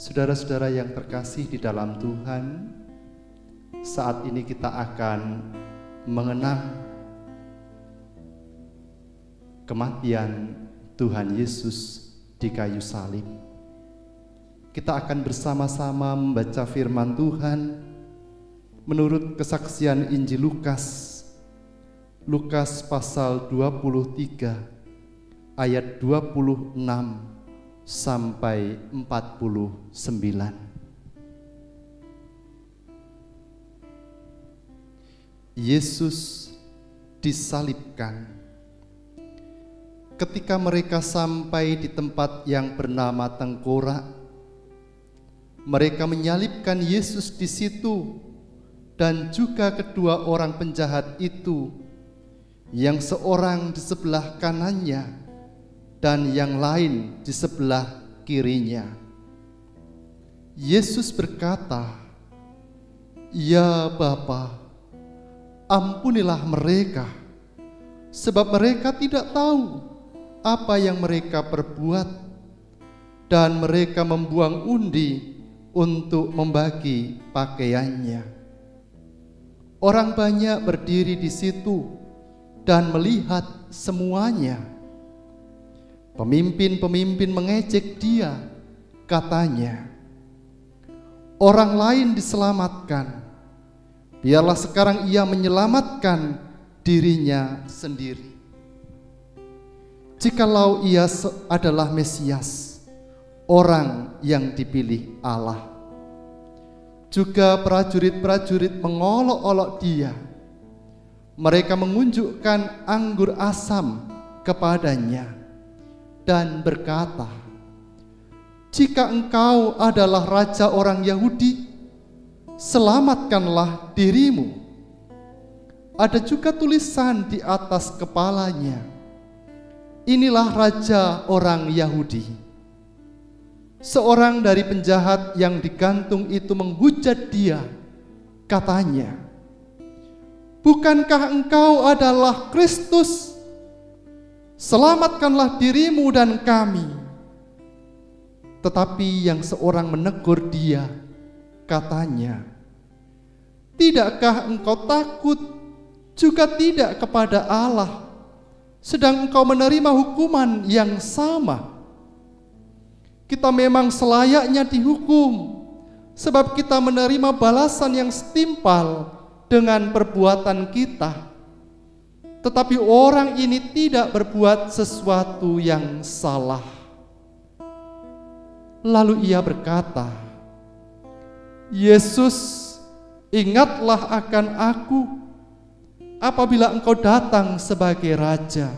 Saudara-saudara yang terkasih di dalam Tuhan, saat ini kita akan mengenang kematian Tuhan Yesus di kayu salib. Kita akan bersama-sama membaca firman Tuhan menurut kesaksian Injil Lukas. Lukas pasal 23 ayat 26 sampai 49. Yesus disalibkan. Ketika mereka sampai di tempat yang bernama Tengkorak, mereka menyalibkan Yesus di situ dan juga kedua orang penjahat itu, yang seorang di sebelah kanannya dan yang lain di sebelah kirinya. Yesus berkata, "Ya Bapa, ampunilah mereka, sebab mereka tidak tahu apa yang mereka perbuat." Dan mereka membuang undi untuk membagi pakaiannya. Orang banyak berdiri di situ dan melihat semuanya. Pemimpin-pemimpin mengejek dia, katanya, "Orang lain diselamatkan, biarlah sekarang ia menyelamatkan dirinya sendiri. Jikalau ia adalah Mesias, orang yang dipilih Allah." Juga prajurit-prajurit mengolok-olok dia. Mereka mengunjukkan anggur asam kepadanya dan berkata, "Jika engkau adalah raja orang Yahudi, selamatkanlah dirimu." Ada juga tulisan di atas kepalanya, "Inilah raja orang Yahudi." Seorang dari penjahat yang digantung itu menghujat dia, katanya, "Bukankah engkau adalah Kristus? Selamatkanlah dirimu dan kami." Tetapi yang seorang menegur dia, katanya, "Tidakkah engkau takut juga tidak kepada Allah, sedang engkau menerima hukuman yang sama? Kita memang selayaknya dihukum, sebab kita menerima balasan yang setimpal dengan perbuatan kita. Tetapi orang ini tidak berbuat sesuatu yang salah." Lalu ia berkata, "Yesus, ingatlah akan aku apabila engkau datang sebagai raja."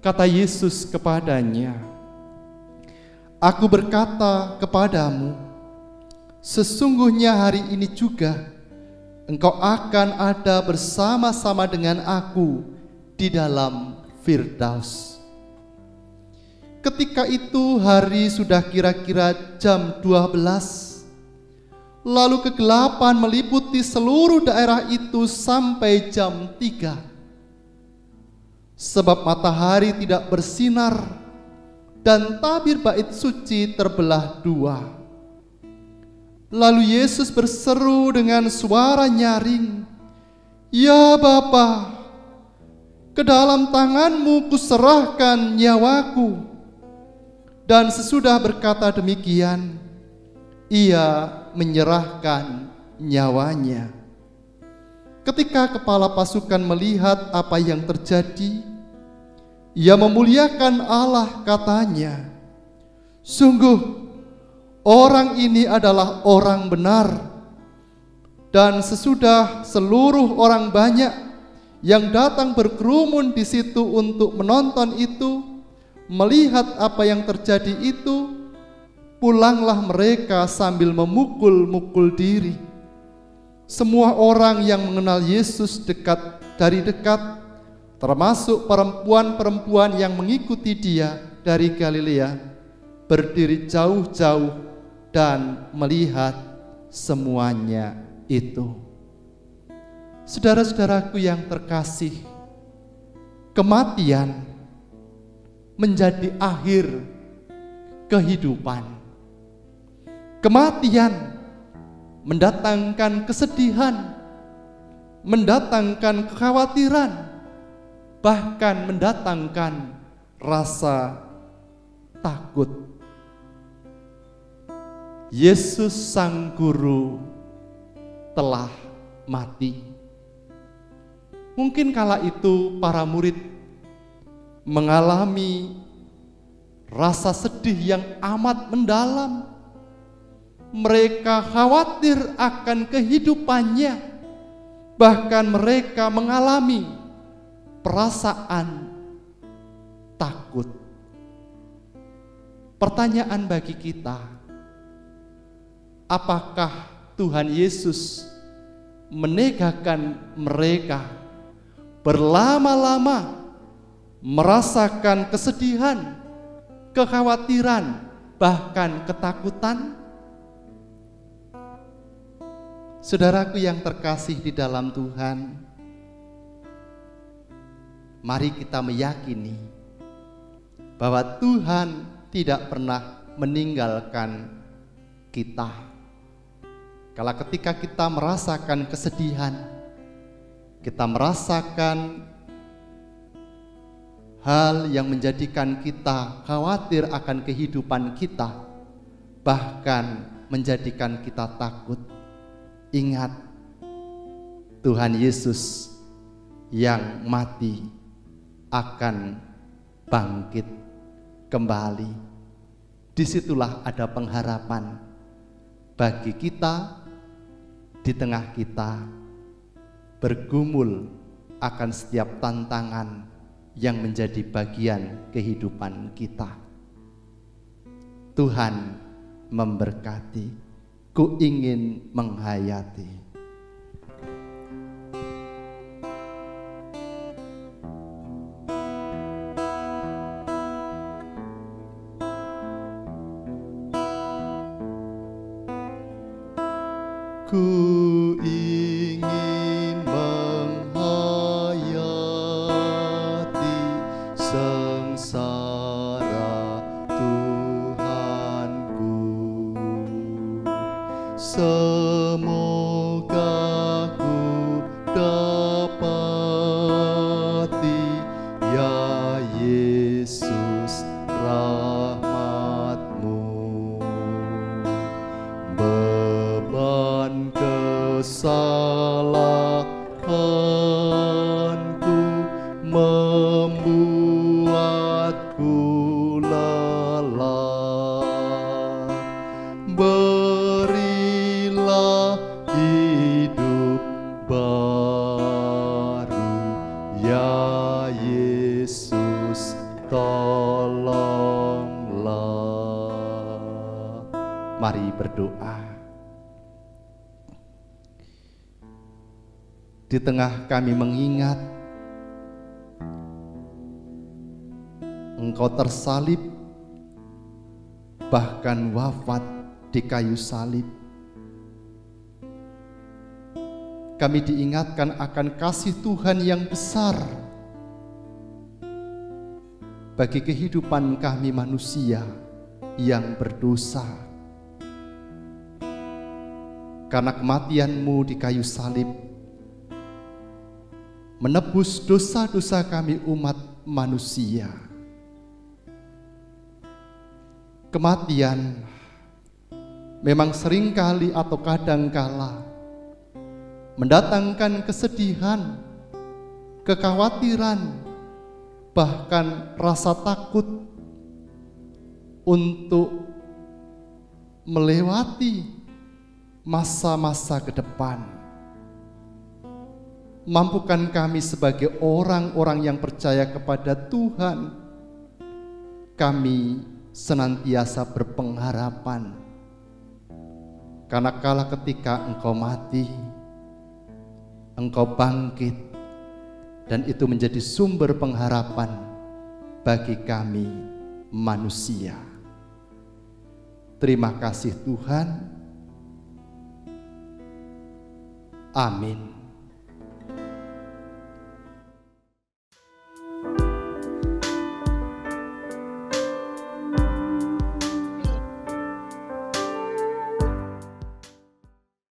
Kata Yesus kepadanya, "Aku berkata kepadamu, sesungguhnya hari ini juga engkau akan ada bersama-sama dengan aku di dalam Firdaus." Ketika itu hari sudah kira-kira jam 12. Lalu kegelapan meliputi seluruh daerah itu sampai jam 3. Sebab matahari tidak bersinar dan tabir bait suci terbelah dua. Lalu Yesus berseru dengan suara nyaring, "Ya Bapa, ke dalam tanganmu kuserahkan nyawaku." Dan sesudah berkata demikian, ia menyerahkan nyawanya. Ketika kepala pasukan melihat apa yang terjadi, ia memuliakan Allah, katanya, "Sungguh, orang ini adalah orang benar." Dan sesudah seluruh orang banyak yang datang berkerumun di situ untuk menonton itu, melihat apa yang terjadi itu, pulanglah mereka sambil memukul-mukul diri. Semua orang yang mengenal Yesus dari dekat, termasuk perempuan-perempuan yang mengikuti dia dari Galilea, berdiri jauh-jauh dan melihat semuanya itu. Saudara-saudaraku yang terkasih, kematian menjadi akhir kehidupan. Kematian mendatangkan kesedihan, mendatangkan kekhawatiran, bahkan mendatangkan rasa takut. Yesus Sang Guru telah mati. Mungkin kala itu para murid mengalami rasa sedih yang amat mendalam. Mereka khawatir akan kehidupannya, bahkan mereka mengalami perasaan takut. Pertanyaan bagi kita, apakah Tuhan Yesus menegakkan mereka berlama-lama merasakan kesedihan, kekhawatiran, bahkan ketakutan? Saudaraku yang terkasih di dalam Tuhan, mari kita meyakini bahwa Tuhan tidak pernah meninggalkan kita. Kalau ketika kita merasakan kesedihan, kita merasakan hal yang menjadikan kita khawatir akan kehidupan kita, bahkan menjadikan kita takut, ingat Tuhan Yesus yang mati akan bangkit kembali. Disitulah ada pengharapan bagi kita di tengah kita bergumul akan setiap tantangan yang menjadi bagian kehidupan kita. Tuhan memberkati. Ku ingin menghayati. Ku ingin menghayati sengsara Tuhanku. Semoga ku dapati ya Yesus rahmat-Mu. Beban kesalahanku membuatku lelah. Berilah hidup baru ya Yesus, tolonglah. Mari berdoa. Di tengah kami mengingat Engkau tersalib, bahkan wafat di kayu salib, kami diingatkan akan kasih Tuhan yang besar bagi kehidupan kami manusia yang berdosa. Karena kematian-Mu di kayu salib menebus dosa-dosa kami umat manusia. Kematian memang seringkali atau kadangkala mendatangkan kesedihan, kekhawatiran, bahkan rasa takut untuk melewati masa-masa ke depan. Mampukan kami sebagai orang-orang yang percaya kepada Tuhan, kami senantiasa berpengharapan. Karena kala ketika Engkau mati, Engkau bangkit, dan itu menjadi sumber pengharapan bagi kami manusia. Terima kasih Tuhan. Amin.